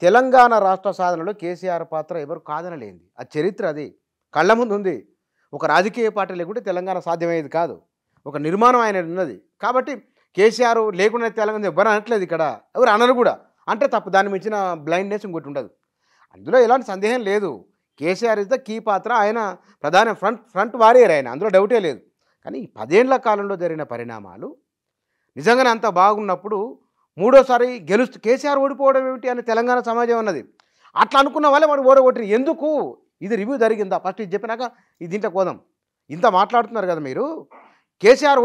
తెలంగాణ రాష్ట్ర సాధనలో కేసీఆర్ పాత్ర ఎవరు కాదనలేంది. ఆ చరిత్ర అది కళ్ళ ముందు ఉంది. ఒక రాజకీయ పార్టీ లేకుంటే తెలంగాణ సాధ్యమయ్యేది కాదు. ఒక నిర్మాణం ఆయన ఉన్నది. కాబట్టి కేసీఆర్ లేకుండా తెలంగాణ ఎవరు అనట్లేదు, ఇక్కడ ఎవరు అనరు కూడా. అంటే తప్పు, దాన్ని మించిన బ్లైండ్నెస్ ఇంకోటి ఉండదు. అందులో ఎలాంటి సందేహం లేదు. కేసీఆర్ ఇస్ ద కీ పాత్ర. ఆయన ప్రధాన ఫ్రంట్ వారియర్ ఆయన, అందులో డౌటే లేదు. కానీ ఈ 10 ఏళ్ల కాలంలో జరిగిన పరిణామాలు నిజంగానే అంత బాగున్నప్పుడు మూడోసారి కేసీఆర్ ఓడిపోవడం ఏమిటి అని తెలంగాణ సమాజం అన్నది. అట్లా అనుకున్న వాళ్ళే వాడు ఓడగొట్టిన. ఎందుకు ఇది రివ్యూ జరిగిందా ఫస్ట్ ఇది చెప్పినాక ఇది దీంట్లో కోదాం. ఇంత మాట్లాడుతున్నారు కదా మీరు, కేసీఆర్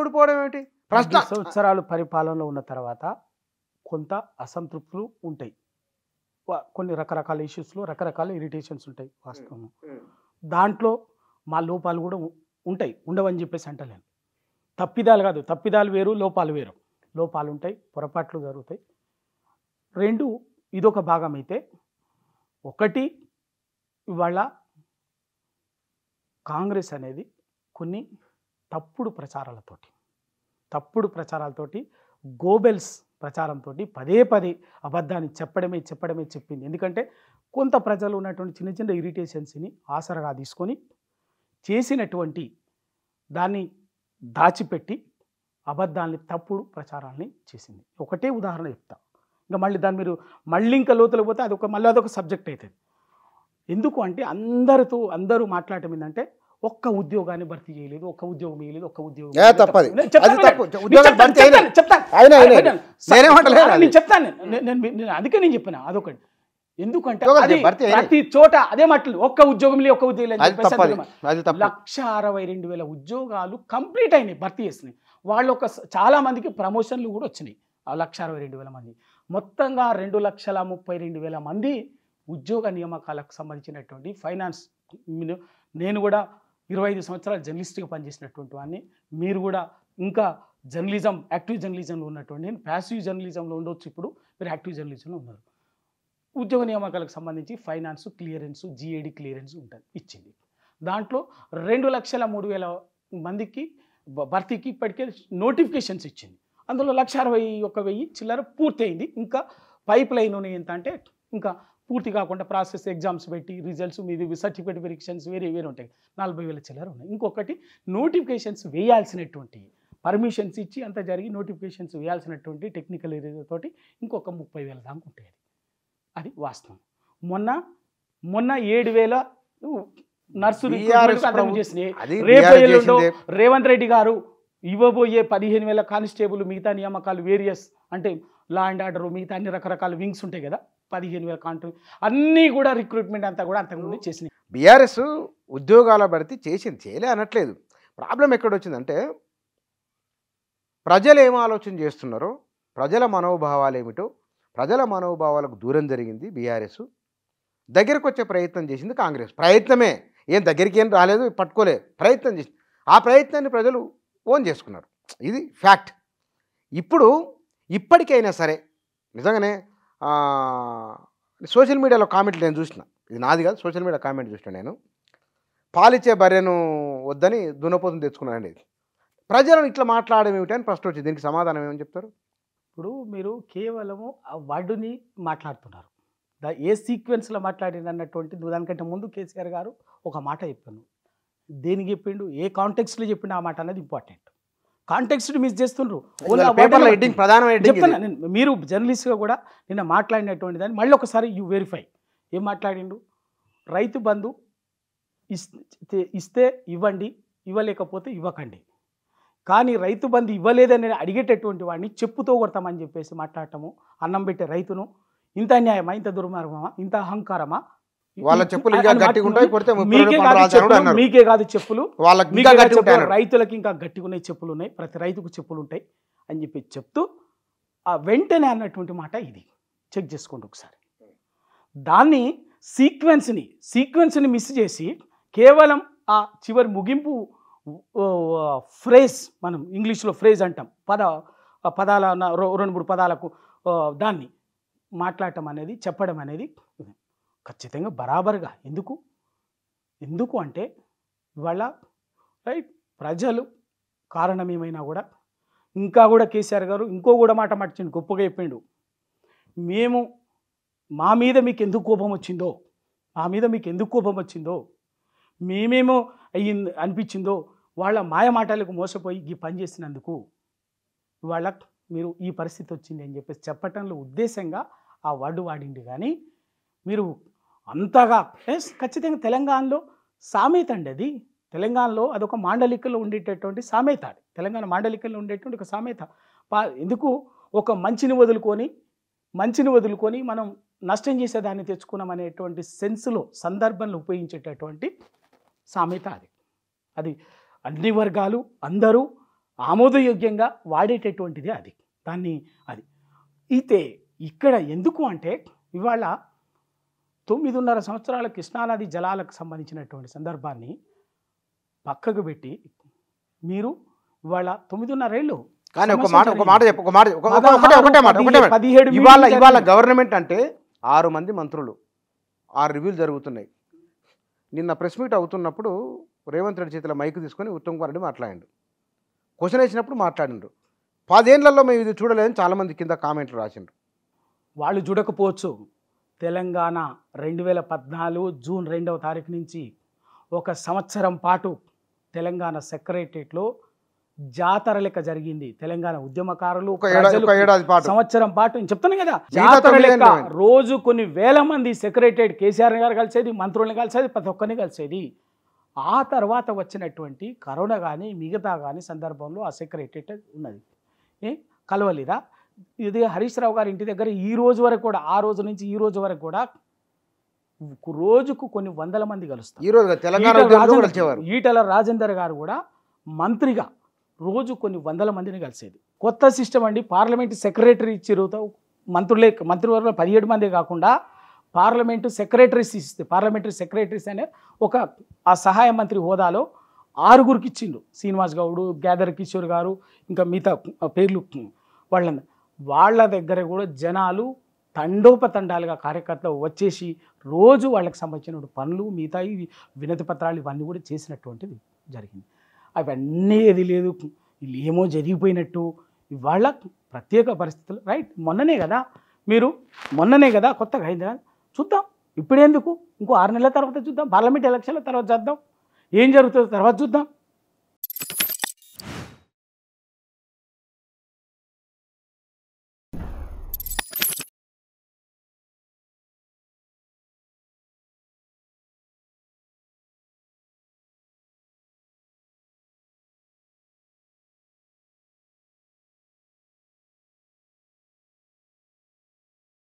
ఓడిపోవడం ఏమిటి ప్రశ్న. సంవత్సరాలు పరిపాలనలో ఉన్న తర్వాత కొంత అసంతృప్తులు ఉంటాయి, కొన్ని రకరకాల ఇష్యూస్లో రకరకాల ఇరిటేషన్స్ ఉంటాయి, వాస్తవం. దాంట్లో మా లోపాలు కూడా ఉంటాయి, ఉండవని చెప్పేసి అంటలేను. తప్పిదాలు కాదు, తప్పిదాలు వేరు, లోపాలు వేరు. లోపాలు ఉంటాయి, పొరపాట్లు జరుగుతాయి. రెండు ఇదొక భాగం అయితే, ఒకటి ఇవాళ కాంగ్రెస్ అనేది కొన్ని తప్పుడు ప్రచారాలతోటి గోబెల్స్ ప్రచారంతో పదే అబద్ధాన్ని చెప్పడమే చెప్పింది. ఎందుకంటే కొంత ప్రజలు ఉన్నటువంటి చిన్న చిన్న ఇరిటేషన్స్ని ఆసరగా తీసుకొని చేసినటువంటి దాన్ని దాచిపెట్టి అబద్ధాన్ని తప్పుడు ప్రచారాన్ని చేసింది. ఒకటే ఉదాహరణ చెప్తా, ఇంకా మళ్ళీ దాన్ని మీరు మళ్ళీ ఇంకా లోతులకు పోతే అదొక సబ్జెక్ట్ అవుతుంది. ఎందుకు అంటే అందరూ మాట్లాడటం ఏంటంటే ఒక్క ఉద్యోగాన్ని భర్తీ చేయలేదు, ఒక్క ఉద్యోగం వేయలేదు, ఒక్క ఉద్యోగం చెప్తాను. అందుకే నేను చెప్పిన అదొకటి. ఎందుకంటే ప్రతి చోట అదే మాటలు, ఒక్క ఉద్యోగం లేదు, ఒక్క ఉద్యోగం 1,62,000 ఉద్యోగాలు కంప్లీట్ అయినాయి, భర్తీ చేసినాయి. వాళ్ళు చాలా మందికి ప్రమోషన్లు కూడా వచ్చినాయి. 1,62,000 మంది మొత్తంగా 2,32,000 మంది ఉద్యోగ నియామకాలకు సంబంధించినటువంటి ఫైనాన్స్. నేను కూడా 25 సంవత్సరాలు జర్నలిస్ట్గా పనిచేసినటువంటి వాడిని. మీరు కూడా ఇంకా యాక్టివ్ జర్నలిజంలో ఉన్నటువంటి, నేను ప్యాసివ్ జర్నలిజంలో ఉండొచ్చు, ఇప్పుడు మీరు యాక్టివ్ జర్నలిజంలో ఉన్నారు. ఉద్యోగ నియామకాలకు సంబంధించి ఫైనాన్స్ క్లియరెన్స్, GAD క్లియరెన్స్ ఉంటుంది, ఇచ్చింది. దాంట్లో 2,03,000 మందికి భర్తీకి ఇప్పటికే నోటిఫికేషన్స్ ఇచ్చింది. అందులో 1,61,000 చిల్లర పూర్తయింది. ఇంకా పైప్ లైన్ ఉన్నాయి. ఎంత అంటే ఇంకా పూర్తి కాకుండా ప్రాసెస్, ఎగ్జామ్స్ పెట్టి రిజల్ట్స్ మీది సర్టిఫికేట్ వెరిఫికేషన్స్ వేరే ఉంటాయి, 40,000 చిల్లర ఉన్నాయి. ఇంకొకటి నోటిఫికేషన్స్ వేయాల్సినటువంటి, పర్మిషన్స్ ఇచ్చి అంతా జరిగి నోటిఫికేషన్స్ వేయాల్సినటువంటి టెక్నికల్ ఏరియా తోటి ఇంకొక 30,000 దాకా ఉంటాయి. అది వాస్తవం. మొన్న 7,000 నర్సులు చేసినాయి. రేపు రేవంత్ రెడ్డి గారు ఇవ్వబోయే 15,000 కానిస్టేబుల్, మిగతా నియామకాలు వేరియస్ అంటే లా అండ్ ఆర్డర్, మిగతా అన్ని రకరకాల వింగ్స్ ఉంటాయి కదా, 15,000 కాంట్రాక్ట్ అన్నీ కూడా రిక్రూట్మెంట్ అంతా కూడా అంతకుముందు చేసినాయి. బీఆర్ఎస్ ఉద్యోగాల భర్తీ చేయలే అనట్లేదు. ప్రాబ్లం ఎక్కడొచ్చిందంటే ప్రజలు ఏం ఆలోచన చేస్తున్నారో, ప్రజల మనోభావాలు ఏమిటో, ప్రజల మనోభావాలకు దూరం జరిగింది బీఆర్ఎస్. దగ్గరకు వచ్చే ప్రయత్నం చేసింది కాంగ్రెస్. ప్రయత్నమే, ఏం దగ్గరికి ఏం రాలేదు, పట్టుకోలేదు, ప్రయత్నం చేసింది. ఆ ప్రయత్నాన్ని ప్రజలు ఓన్ చేసుకున్నారు. ఇది ఫ్యాక్ట్. ఇప్పటికైనా సరే నిజంగానే సోషల్ మీడియాలో కామెంట్లు నేను చూసిన, ఇది నాది కాదు, సోషల్ మీడియా కామెంట్ చూసిన నేను. పాలిచ్చే బర్రెను వద్దని దున్నపోతుని తెచ్చుకున్నానండి. ప్రజలను ఇట్లా మాట్లాడడం ఏమిటని ప్రశ్న వచ్చింది. దీనికి సమాధానం ఏమని చెప్తారు? ఇప్పుడు మీరు కేవలము ఆ వర్డుని మాట్లాడుతున్నారు, ఏ సీక్వెన్స్లో మాట్లాడింది అన్నటువంటి. దానికంటే ముందు కేసీఆర్ గారు ఒక మాట చెప్పాను. దేనికి చెప్పిండు, ఏ కాంటెక్స్ట్లో చెప్పిండు ఆ మాట అనేది ఇంపార్టెంట్. కాంటెక్స్ట్ మిస్ చేస్తుండ్రు. చెప్తాను నేను, మీరు జర్నలిస్ట్గా కూడా నిన్న మాట్లాడినటువంటి దాన్ని మళ్ళీ ఒకసారి యూ వెరిఫై. ఏం మాట్లాడిండు? రైతు బంధు ఇస్తే ఇవ్వండి, ఇవ్వలేకపోతే ఇవ్వకండి. కానీ రైతు బంధు ఇవ్వలేదని అడిగేటటువంటి వాడిని చెప్పుతో కొడతామని చెప్పేసి మాట్లాడటము, అన్నం పెట్టే రైతును. ఇంత అన్యాయమా, ఇంత దుర్మార్గమా, ఇంత అహంకారమా? మీకే కాదు చెప్పులు, రైతులకి ఇంకా గట్టిగా ఉన్నాయి చెప్పులు ఉన్నాయి, ప్రతి రైతుకు చెప్పులు ఉంటాయి అని చెప్పి చెప్తూ ఆ వెంటనే అన్నటువంటి మాట ఇది. చెక్ చేసుకోండి ఒకసారి. దాన్ని సీక్వెన్స్ని మిస్ చేసి కేవలం ఆ చివరి ముగింపు ఫ్రేజ్, మనం ఇంగ్లీష్లో ఫ్రేజ్ అంటాం, పదాల 2-3 పదాలకు దాన్ని మాట్లాడటం అనేది, చెప్పడం అనేది ఖచ్చితంగా బరాబర్గా. ఎందుకు అంటే ఇవాళ రైట్ ప్రజలు కారణం ఏమైనా కూడా, ఇంకా కూడా కేసీఆర్ గారు ఇంకో కూడా మాట మర్చిండు, గొప్పగా చెప్పిండు. మేము మా మీద మీకు ఎందుకు కోపం వచ్చిందో, మా మీద మీకు ఎందుకు కోపం వచ్చిందో, మేమేమో అనిపించిందో, వాళ్ళ మాయ మాటలకు మోసపోయి ఈ పని చేసినందుకు ఇవాళ మీరు ఈ పరిస్థితి వచ్చింది అని చెప్పేసి చెప్పటంలో ఉద్దేశంగా ఆ వర్డ్ వాడింది. కానీ మీరు అంతగా ఖచ్చితంగా తెలంగాణలో సామెత అండి అది. తెలంగాణలో అదొక మాండలికలో ఉండేటటువంటి సామెత. అది తెలంగాణ మాండలికల్లో ఉండేటువంటి ఒక సామెత. ఎందుకు ఒక మంచిని వదులుకొని మనం నష్టం చేసేదాన్ని తెచ్చుకున్నాం అనేటువంటి సెన్స్లో సందర్భంలో ఉపయోగించేటటువంటి సామెత అది. అది అన్ని వర్గాలు అందరూ ఆమోదయోగ్యంగా వాడేటటువంటిది అది. దాన్ని అది అయితే ఇక్కడ ఎందుకు అంటే ఇవాళ 9.5 సంవత్సరాల కృష్ణానది జలాలకు సంబంధించినటువంటి సందర్భాన్ని పక్కకు పెట్టి మీరు ఇవాళ 9.5 ఏళ్ళు కానీ ఇవాళ గవర్నమెంట్ అంటే 6 మంది మంత్రులు 6 రివ్యూలు జరుగుతున్నాయి. నిన్న ప్రెస్ మీట్ అవుతున్నప్పుడు రేవంత్ రెడ్డి చేతిలో మైక్ తీసుకొని ఉత్తమ్ కుమార్ రెడ్డి మాట్లాడిండు. క్వశ్చన్ వేసినప్పుడు మాట్లాడిండ్రు. 10 ఏళ్లలో మేము ఇది చూడలేదని చాలామంది కింద కామెంట్లు రాసిండ్రు. వాళ్ళు చూడకపోవచ్చు. తెలంగాణ 2014 జూన్ 2వ తారీఖు నుంచి 1 సంవత్సరం పాటు తెలంగాణ సెక్రటరియట్లో జాతర లెక్క జరిగింది. తెలంగాణ ఉద్యమకారులు సంవత్సరం పాటు నేను చెప్తాను కదా, జాతర లెక్క రోజు కొన్ని వేల మంది సెక్రటరియట్ కేసీఆర్ గారు కలిసేది, మంత్రుల్ని కలిసేది, ప్రతి ఒక్కరిని కలిసేది. ఆ తర్వాత వచ్చినటువంటి కరోనా కానీ మిగతా కానీ సందర్భంలో ఆ సెక్రటరియట్ ఉన్నది. కలవలేదా? ఇది హరీష్ రావు గారి ఇంటి దగ్గర ఈ రోజు వరకు కూడా, ఆ రోజు నుంచి ఈ రోజు వరకు కూడా రోజుకు కొన్ని వందల మంది కలుస్తారు. ఈటల రాజేందర్ గారు కూడా మంత్రిగా రోజు కొన్ని వందల మందిని కలిసేది. కొత్త సిస్టమ్ అండి. పార్లమెంటు సెక్రటరీ ఇచ్చిరుతో మంత్రివర్గంలో 17 మంది కాకుండా పార్లమెంటు సెక్రటరీస్ ఇస్తే, పార్లమెంటరీ సెక్రటరీస్ అనే ఒక ఆ సహాయ మంత్రి హోదాలో 6గురికి ఇచ్చిండు. శ్రీనివాస్ గౌడ్, గ్యాదర్ కిషోర్ గారు, ఇంకా మిగతా పేర్లు వాళ్ళ దగ్గర కూడా జనాలు తండోపతండాలుగా కార్యకర్తలు వచ్చేసి రోజు వాళ్ళకి సంబంధించిన పనులు మిగతా వినతి పత్రాలు ఇవన్నీ కూడా చేసినటువంటిది జరిగింది. అవన్నీ ఏది లేదు, వీళ్ళు ఏమో జరిగిపోయినట్టు ఇవాళ ప్రత్యేక పరిస్థితులు. రైట్, మొన్ననే కదా కొత్తగా అయింది కదా, చూద్దాం. ఇప్పుడెందుకు, ఇంకో 6 నెలల తర్వాత చూద్దాం. పార్లమెంట్ ఎలక్షన్ల తర్వాత చూద్దాం, ఏం జరుగుతుందో తర్వాత చూద్దాం.